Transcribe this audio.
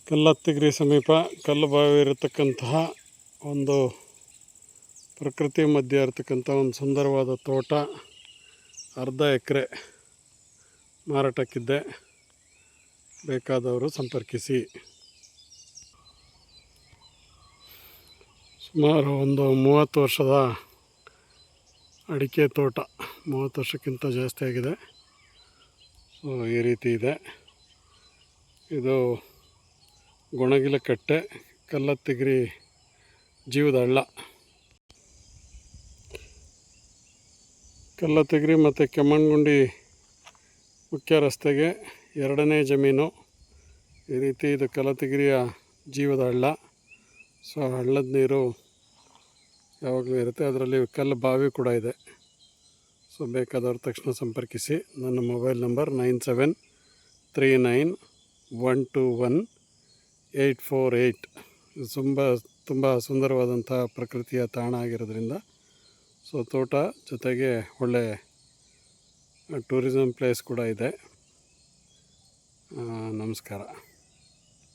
ಕಲ್ಲತ್ತಿಗಿರಿ ಸಮೀಪ ಕಲ್ಲುಬಾವಿ ಇರತಕ್ಕಂತಹ ಒಂದು ಪ್ರಕೃತಿ ಮಧ್ಯೆ ಇರತಕ್ಕಂಥ ಒಂದು ಸುಂದರವಾದ ತೋಟ, ಅರ್ಧ ಎಕರೆ ಮಾರಾಟಕ್ಕಿದೆ. ಬೇಕಾದವರು ಸಂಪರ್ಕಿಸಿ. ಸುಮಾರು ಒಂದು 30 ವರ್ಷದ ಅಡಿಕೆ ತೋಟ, 30 ವರ್ಷಕ್ಕಿಂತ ಜಾಸ್ತಿ ಆಗಿದೆ. ಸೊ ಈ ರೀತಿ ಇದೆ. ಇದು ಗುಣಗಿಲಕಟ್ಟೆ, ಕಲ್ಲತ್ತಿಗಿರಿ ಜೀವದ ಹಳ್ಳ. ಕಲ್ಲತ್ತಿಗಿರಿ ಮತ್ತು ಕೆಮ್ಮಣ್ಣುಗುಂಡಿ ಮುಖ್ಯ ರಸ್ತೆಗೆ 2ನೇ ಜಮೀನು. ಈ ರೀತಿ ಇದು ಕಲ್ಲತ್ತಿಗಿರಿಯ ಜೀವದ ಹಳ್ಳ. ಸೊ ಹಳ್ಳದ ನೀರು ಯಾವಾಗಲೂ ಇರುತ್ತೆ. ಅದರಲ್ಲಿ ಕಲ್ಲು ಬಾವಿ ಕೂಡ ಇದೆ. ಸೊ ಬೇಕಾದವರು ತಕ್ಷಣ ಸಂಪರ್ಕಿಸಿ. ನನ್ನ ಮೊಬೈಲ್ ನಂಬರ್ 9739121848. ತುಂಬ ಸುಂದರವಾದಂಥ ಪ್ರಕೃತಿಯ ತಾಣ ಆಗಿರೋದ್ರಿಂದ ಸೊ ತೋಟ ಜೊತೆಗೆ ಒಳ್ಳೆ ಟೂರಿಸಂ ಪ್ಲೇಸ್ ಕೂಡ ಇದೆ. ನಮಸ್ಕಾರ.